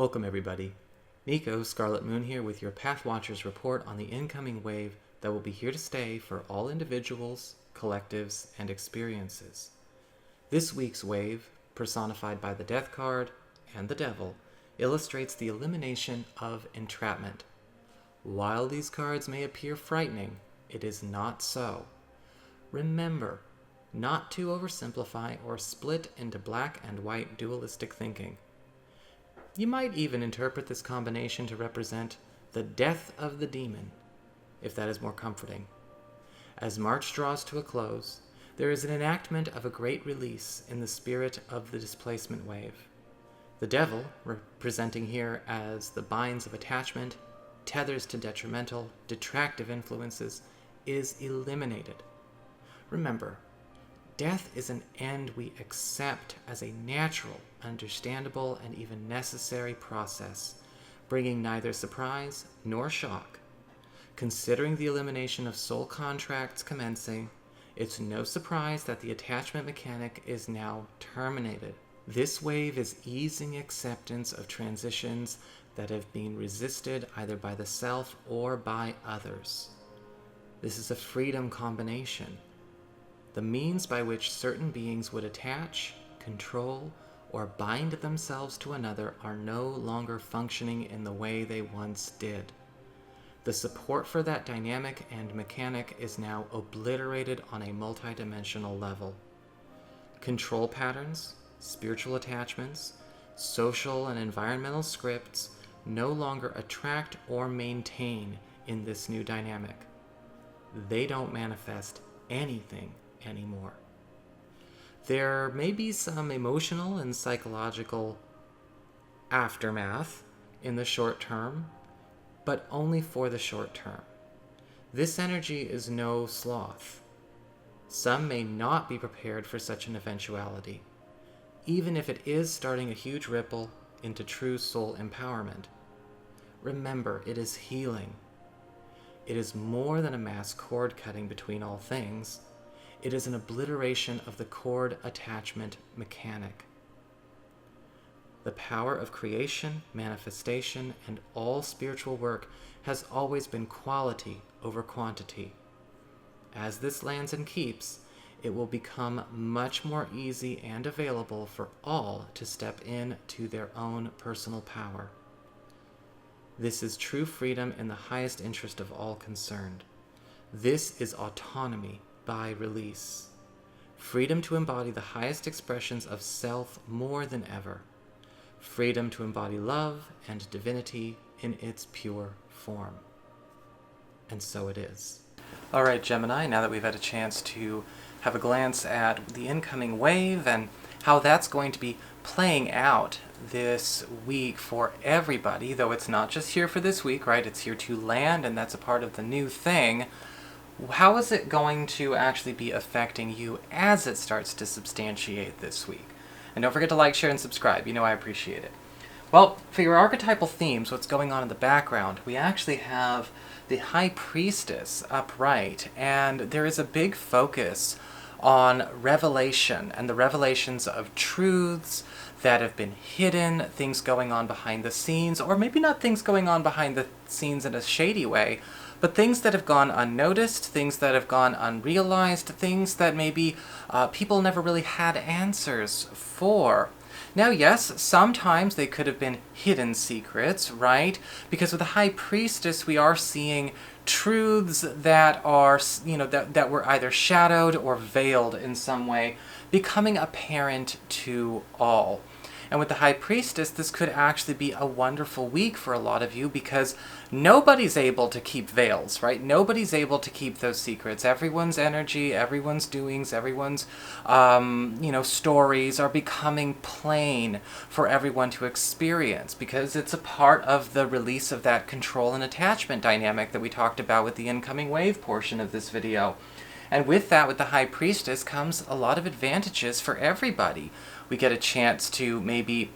Welcome everybody. NICO, Scarlet Moon here with your Pathwatchers report on the incoming wave that will be here to stay for all individuals, collectives, and experiences. This week's wave, personified by the Death card and the Devil, illustrates the elimination of entrapment. While these cards may appear frightening, it is not so. Remember not to oversimplify or split into black and white dualistic thinking. You might even interpret this combination to represent the death of the demon, if that is more comforting. As March draws to a close, there is an enactment of a great release in the spirit of the displacement wave. The Devil, representing here as the binds of attachment, tethers to detrimental, detractive influences, is eliminated. Remember, death is an end we accept as a natural, understandable, and even necessary process, bringing neither surprise nor shock. Considering the elimination of soul contracts commencing, it's no surprise that the attachment mechanic is now terminated. This wave is easing acceptance of transitions that have been resisted either by the self or by others. This is a freedom combination. The means by which certain beings would attach, control, or bind themselves to another are no longer functioning in the way they once did. The support for that dynamic and mechanic is now obliterated on a multidimensional level. Control patterns, spiritual attachments, social and environmental scripts no longer attract or maintain in this new dynamic. They don't manifest anything anymore. There may be some emotional and psychological aftermath in the short term, but only for the short term. This energy is no sloth. Some may not be prepared for such an eventuality, even if it is starting a huge ripple into true soul empowerment. Remember, it is healing. It is more than a mass cord cutting between all things. It is an obliteration of the cord attachment mechanic. The power of creation, manifestation, and all spiritual work has always been quality over quantity. As this lands and keeps, it will become much more easy and available for all to step in to their own personal power. This is true freedom in the highest interest of all concerned. This is autonomy by release. Freedom to embody the highest expressions of self more than ever. Freedom to embody love and divinity in its pure form. And so it is. All right, Gemini, now that we've had a chance to have a glance at the incoming wave and how that's going to be playing out this week for everybody, though it's not just here for this week, right? It's here to land, and that's a part of the new thing. How is it going to actually be affecting you as it starts to substantiate this week? And don't forget to like, share, and subscribe. You know I appreciate it. Well, for your archetypal themes, what's going on in the background, we actually have the High Priestess upright, and there is a big focus on revelation and the revelations of truths that have been hidden, things going on behind the scenes, or maybe not things going on behind the scenes in a shady way, but things that have gone unnoticed, things that have gone unrealized, things that maybe people never really had answers for. Now, yes, sometimes they could have been hidden secrets, right? Because with the High Priestess, we are seeing truths that are, that were either shadowed or veiled in some way, becoming apparent to all. And with the High Priestess, this could actually be a wonderful week for a lot of you because nobody's able to keep veils, right? Nobody's able to keep those secrets. Everyone's energy, everyone's doings, everyone's, stories are becoming plain for everyone to experience because it's a part of the release of that control and attachment dynamic that we talked about with the incoming wave portion of this video. And with that, with the High Priestess, comes a lot of advantages for everybody. We get a chance to maybe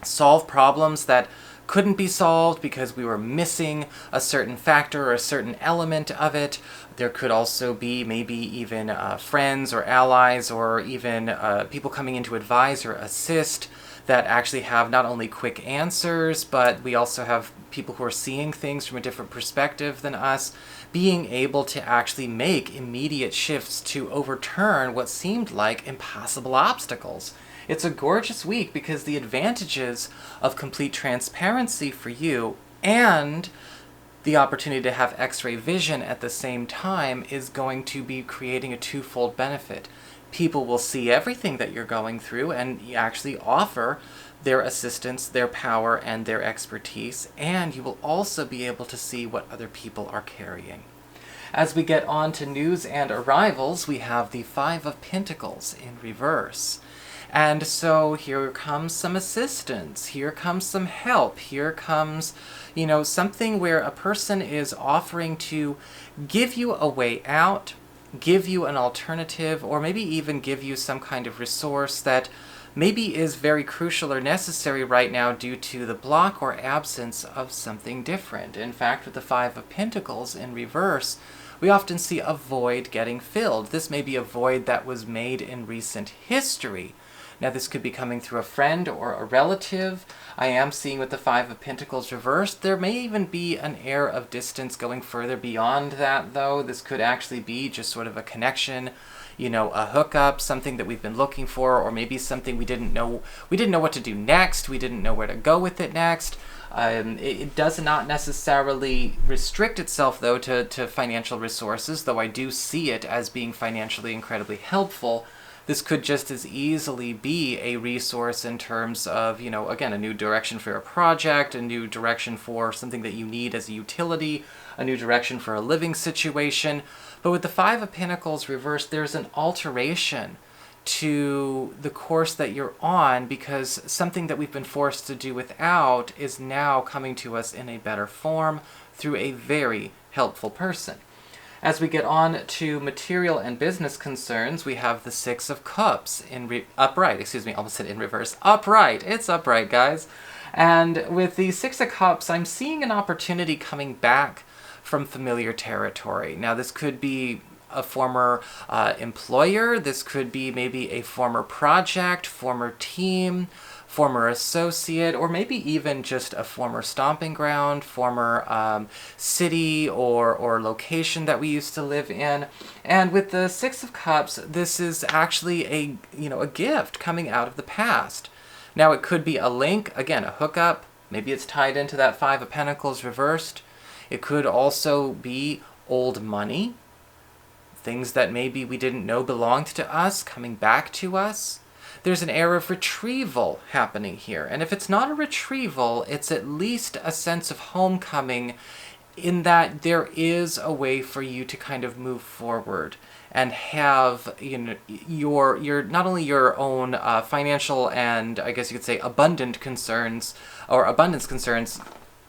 solve problems that couldn't be solved because we were missing a certain factor or a certain element of it. There could also be maybe even friends or allies or even people coming in to advise or assist that actually have not only quick answers, but we also have people who are seeing things from a different perspective than us, being able to actually make immediate shifts to overturn what seemed like impossible obstacles. It's a gorgeous week because the advantages of complete transparency for you and the opportunity to have X-ray vision at the same time is going to be creating a twofold benefit. People will see everything that you're going through and actually offer their assistance, their power, and their expertise, and you will also be able to see what other people are carrying. As we get on to news and arrivals, we have the Five of Pentacles in reverse. And so here comes some assistance, here comes some help, here comes, something where a person is offering to give you a way out, give you an alternative, or maybe even give you some kind of resource that maybe is very crucial or necessary right now due to the block or absence of something different. In fact, with the Five of Pentacles in reverse, we often see a void getting filled. This may be a void that was made in recent history. Now, this could be coming through a friend or a relative. I am seeing with the Five of Pentacles reversed, there may even be an air of distance going further beyond that, though. This could actually be just sort of a connection, a hookup, something that we've been looking for, or maybe something we didn't know what to do next, we didn't know where to go with it next. It does not necessarily restrict itself, though, to financial resources, though I do see it as being financially incredibly helpful. This could just as easily be a resource in terms of, again, a new direction for a project, a new direction for something that you need as a utility, a new direction for a living situation. But with the Five of Pentacles reversed, there's an alteration to the course that you're on because something that we've been forced to do without is now coming to us in a better form through a very helpful person. As we get on to material and business concerns, we have the Six of Cups upright. Almost said in reverse. Upright. It's upright, guys. And with the Six of Cups, I'm seeing an opportunity coming back from familiar territory. Now, this could be a former employer. This could be maybe a former project, former team, former associate, or maybe even just a former stomping ground, former city or location that we used to live in. And with the Six of Cups, this is actually a gift coming out of the past. Now, it could be a link, again, a hookup. Maybe it's tied into that Five of Pentacles reversed. It could also be old money, things that maybe we didn't know belonged to us coming back to us. There's an air of retrieval happening here. And if it's not a retrieval, it's at least a sense of homecoming in that there is a way for you to kind of move forward and have your not only your own financial and I guess you could say abundance concerns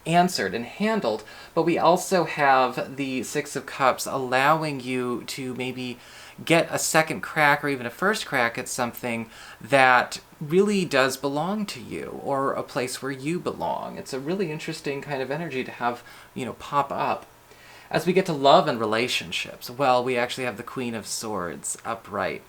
answered and handled, but we also have the Six of Cups allowing you to maybe get a second crack or even a first crack at something that really does belong to you or a place where you belong. It's a really interesting kind of energy to have, pop up. As we get to love and relationships, well, we actually have the Queen of Swords upright.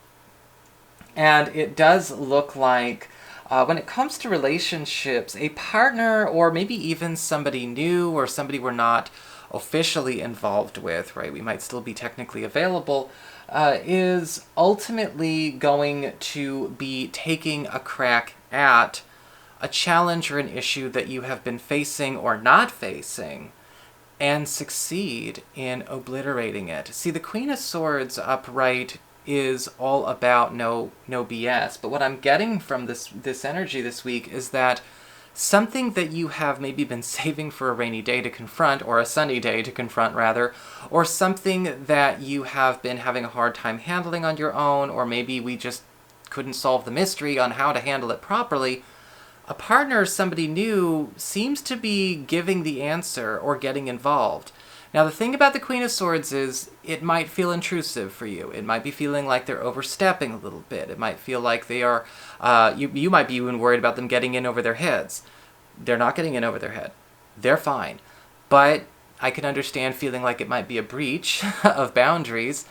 And it does look like when it comes to relationships, a partner or maybe even somebody new or somebody we're not officially involved with, right? We might still be technically available, is ultimately going to be taking a crack at a challenge or an issue that you have been facing or not facing and succeed in obliterating it. See, the Queen of Swords upright is all about no BS, but what I'm getting from this energy this week is that something that you have maybe been saving for a rainy day to confront, or a sunny day to confront rather, or something that you have been having a hard time handling on your own, or maybe we just couldn't solve the mystery on how to handle it properly, a partner, somebody new, seems to be giving the answer or getting involved. Now, the thing about the Queen of Swords is it might feel intrusive for you. It might be feeling like they're overstepping a little bit. It might feel like they are, you might be even worried about them getting in over their heads. They're not getting in over their head. They're fine. But I can understand feeling like it might be a breach of boundaries.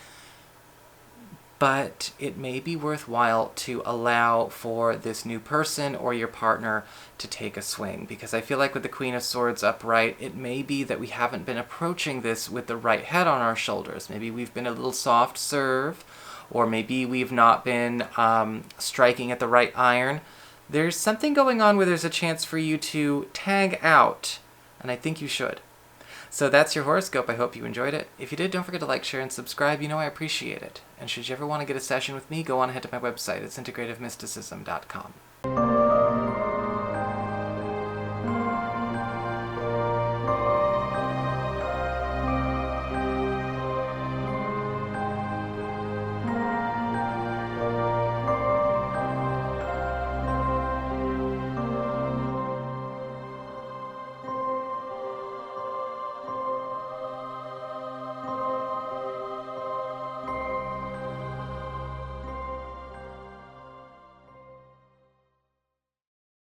but it may be worthwhile to allow for this new person or your partner to take a swing, because I feel like with the Queen of Swords upright, it may be that we haven't been approaching this with the right head on our shoulders. Maybe we've been a little soft serve, or maybe we've not been striking at the right iron. There's something going on where there's a chance for you to tag out, and I think you should. So that's your horoscope. I hope you enjoyed it. If you did, don't forget to like, share, and subscribe. You know I appreciate it. And should you ever want to get a session with me, go on ahead to my website. It's integrativemysticism.com.